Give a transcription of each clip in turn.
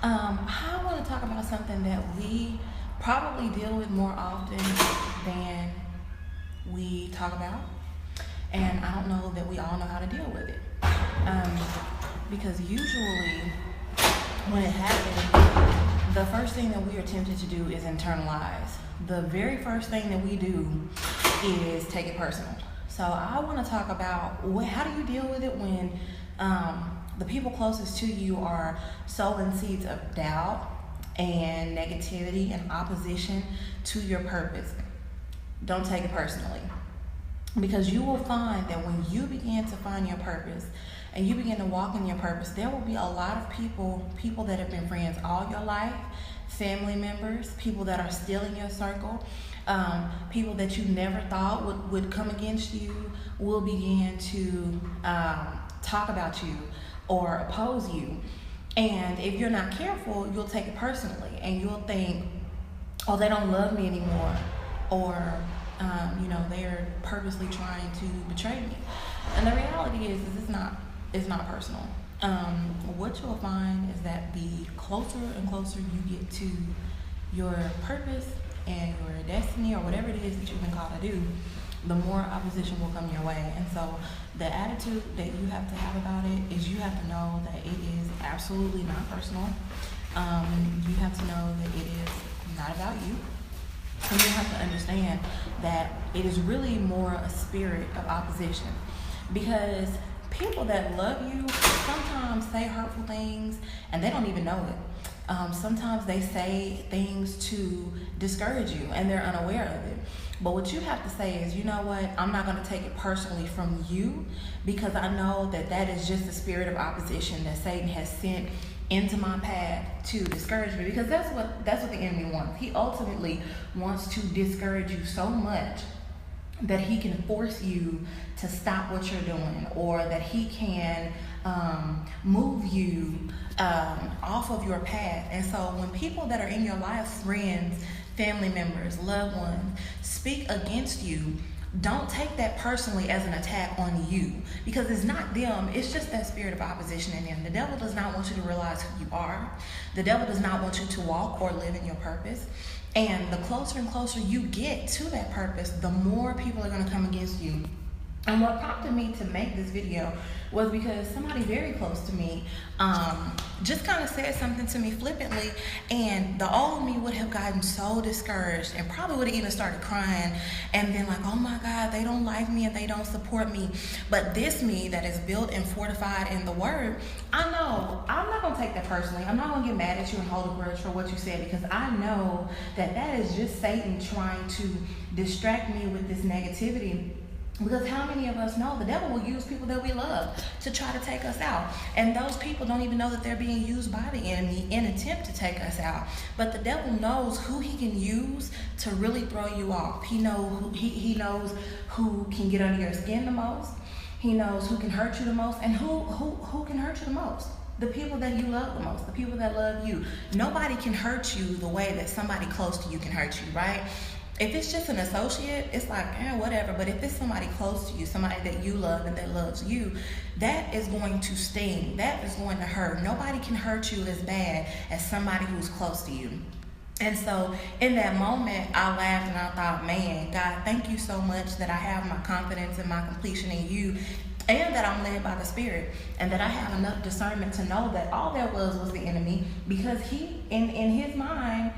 I want to talk about something that we probably deal with more often than we talk about, and I don't know that we all know how to deal with it. Um, because usually, when it happens, the first thing that we are tempted to do is internalize. The very first thing that we do is take it personal. So I want to talk about how do you deal with it when the people closest to you are sowing seeds of doubt and negativity and opposition to your purpose. Don't take it personally, because you will find that when you begin to find your purpose and you begin to walk in your purpose, there will be a lot of people that have been friends all your life, family members, people that are still in your circle, people that you never thought would come against you, will begin to talk about you or oppose you. And if you're not careful, you'll take it personally and you'll think, oh, they don't love me anymore, or they're purposely trying to betray me. And the reality is it's not personal. What you'll find is that the closer and closer you get to your purpose and your destiny, or whatever it is that you've been called to do, the more opposition will come your way. And so the attitude that you have to have about it is you have to know that it is absolutely not personal. You have to know that it is not about you. And you have to understand that it is really more a spirit of opposition, because people that love you sometimes say hurtful things and they don't even know it. Sometimes they say things to discourage you and they're unaware of it. But what you have to say is, you know what, I'm not going to take it personally from you, because I know that that is just the spirit of opposition that Satan has sent into my path to discourage me, because that's what the enemy wants. He ultimately wants to discourage you so much that he can force you to stop what you're doing, or that he can move you off of your path. And so when people that are in your life, friends, family members, loved ones, speak against you, don't take that personally as an attack on you, because it's not them. It's just that spirit of opposition in them. The devil does not want you to realize who you are. The devil does not want you to walk or live in your purpose. And the closer and closer you get to that purpose, the more people are going to come against you. And what prompted me to make this video was because somebody very close to me just kind of said something to me flippantly, and the old me would have gotten so discouraged and probably would have even started crying and been like, oh my God, they don't like me and they don't support me. But this me that is built and fortified in the word, I know I'm not going to take that personally. I'm not going to get mad at you and hold a grudge for what you said, because I know that that is just Satan trying to distract me with this negativity. Because how many of us know the devil will use people that we love to try to take us out? And those people don't even know that they're being used by the enemy in an attempt to take us out. But the devil knows who he can use to really throw you off. He knows who can get under your skin the most. He knows who can hurt you the most. And who can hurt you the most? The people that you love the most, the people that love you. Nobody can hurt you the way that somebody close to you can hurt you, right? If it's just an associate, it's like, whatever. But if it's somebody close to you, somebody that you love and that loves you, that is going to sting. That is going to hurt. Nobody can hurt you as bad as somebody who's close to you. And so in that moment, I laughed and I thought, man, God, thank you so much that I have my confidence and my completion in you, and that I'm led by the Spirit, and that I have enough discernment to know that all there was the enemy, because he, in his mind,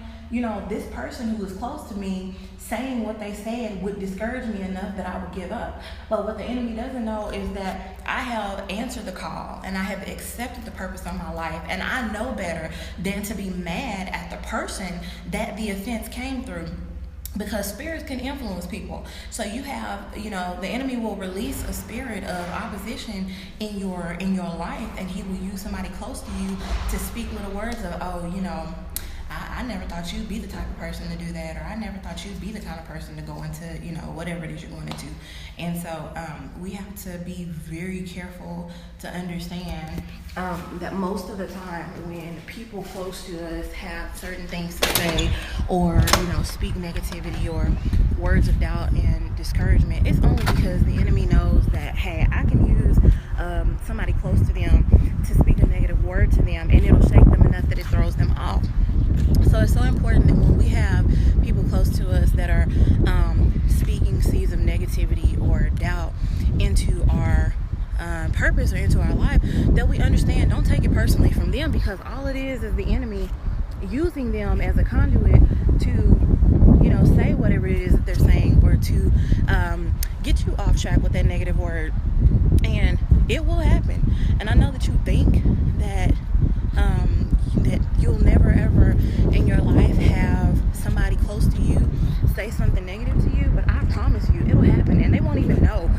this person who was close to me saying what they said would discourage me enough that I would give up. But what the enemy doesn't know is that I have answered the call and I have accepted the purpose of my life, and I know better than to be mad at the person that the offense came through. Because spirits can influence people. So you have, the enemy will release a spirit of opposition in your life, and he will use somebody close to you to speak little words of, I never thought you'd be the type of person to do that, or I never thought you'd be the kind of person to go into, whatever it is you're going into. And so we have to be very careful to understand that most of the time when people close to us have certain things to say, or, speak negativity or words of doubt and discouragement, it's only because the enemy knows that, hey, I can use somebody close to them to speak a negative word to them, and it'll shake them enough that it throws purpose or into our life, that we understand, don't take it personally from them, because all it is the enemy using them as a conduit to, say whatever it is that they're saying, or to get you off track with that negative word. And it will happen. And I know that you think that that you'll never ever in your life have somebody close to you say something negative to you, but I promise you it'll happen, and they won't even know.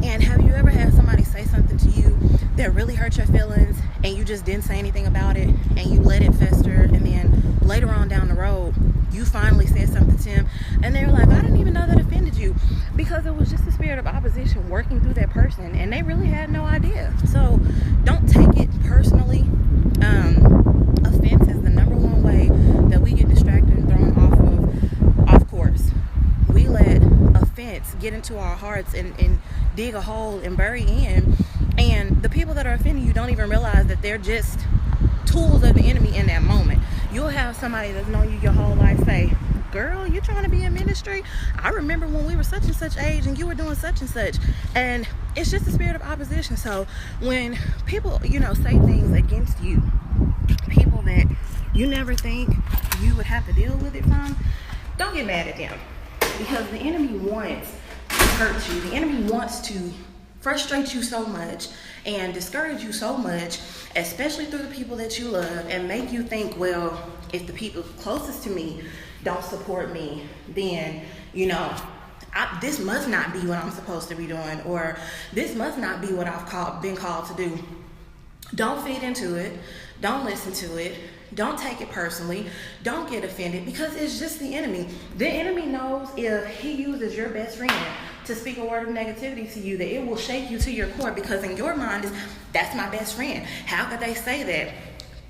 And have you ever had somebody say something to you that really hurt your feelings, and you just didn't say anything about it, and you let it fester, and then later on down the road you finally said something to them, and they're like, I didn't even know that offended you, because it was just the spirit of opposition working through that person, and they really had no idea. So don't take it personally. Offense is the number one way that we get distracted and thrown off course. We let offense get into our hearts and dig a hole and bury in, and the people that are offending you don't even realize that they're just tools of the enemy in that moment. You'll have somebody that's known you your whole life say, girl, you trying to be in ministry? I remember when we were such and such age and you were doing such and such. And it's just the spirit of opposition. So when people, say things against you, people that you never think you would have to deal with it from, don't get mad at them, because the enemy wants to hurt you. The enemy wants to frustrate you so much and discourage you so much, especially through the people that you love, and make you think, well, if the people closest to me don't support me, then, this must not be what I'm supposed to be doing, or this must not be what I've been called to do. Don't feed into it. Don't listen to it. Don't take it personally. Don't get offended, because it's just the enemy. The enemy knows if he uses your best friend to speak a word of negativity to you, that it will shake you to your core, because in your mind is, that's my best friend. How could they say that?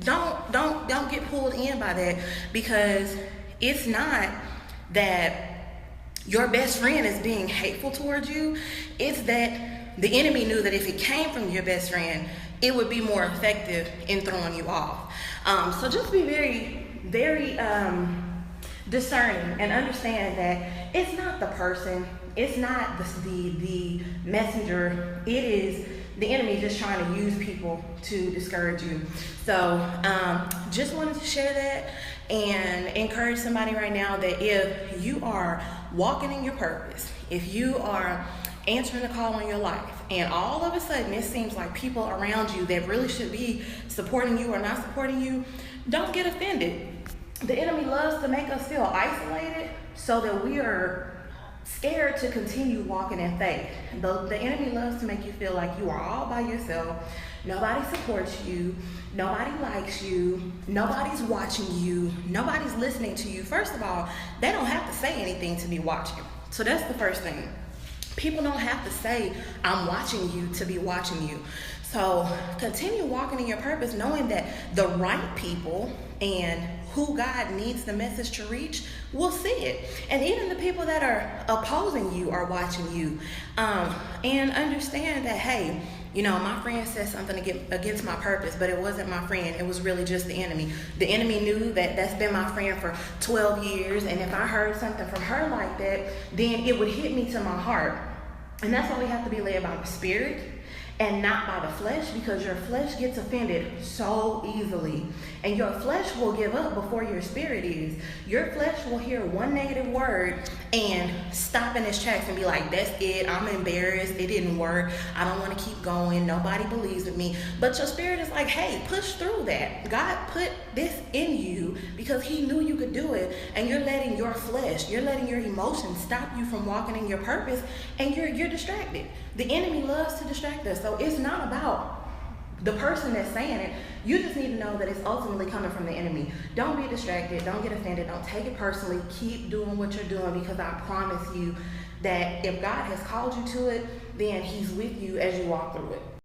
Don't get pulled in by that, because it's not that your best friend is being hateful towards you. It's that the enemy knew that if it came from your best friend, it would be more effective in throwing you off. So just be very, very discerning, and understand that it's not the person, it's not the messenger, it is the enemy just trying to use people to discourage you. So just wanted to share that and encourage somebody right now that if you are walking in your purpose, if you are answering the call on your life, and all of a sudden it seems like people around you that really should be supporting you are not supporting you, don't get offended. The enemy loves to make us feel isolated so that we are scared to continue walking in faith. The enemy loves to make you feel like you are all by yourself. Nobody supports you. Nobody likes you. Nobody's watching you. Nobody's listening to you. First of all, they don't have to say anything to be watching. So that's the first thing. People don't have to say, I'm watching you, to be watching you. So continue walking in your purpose, knowing that the right people and who God needs the message to reach will see it. And even the people that are opposing you are watching you. And understand that, hey, my friend said something against my purpose, but it wasn't my friend. It was really just the enemy. The enemy knew that that's been my friend for 12 years. And if I heard something from her like that, then it would hit me to my heart. And that's why we have to be led by the Spirit and not by the flesh, because your flesh gets offended so easily. And your flesh will give up before your spirit is. Your flesh will hear one negative word and stop in its tracks and be like, that's it, I'm embarrassed, it didn't work, I don't want to keep going, nobody believes in me. But your spirit is like, hey, push through that. God put this in you because he knew you could do it, and you're letting your flesh, you're letting your emotions stop you from walking in your purpose, and you're distracted. The enemy loves to distract us. So it's not about the person that's saying it. You just need to know that it's ultimately coming from the enemy. Don't be distracted. Don't get offended. Don't take it personally. Keep doing what you're doing, because I promise you that if God has called you to it, then he's with you as you walk through it.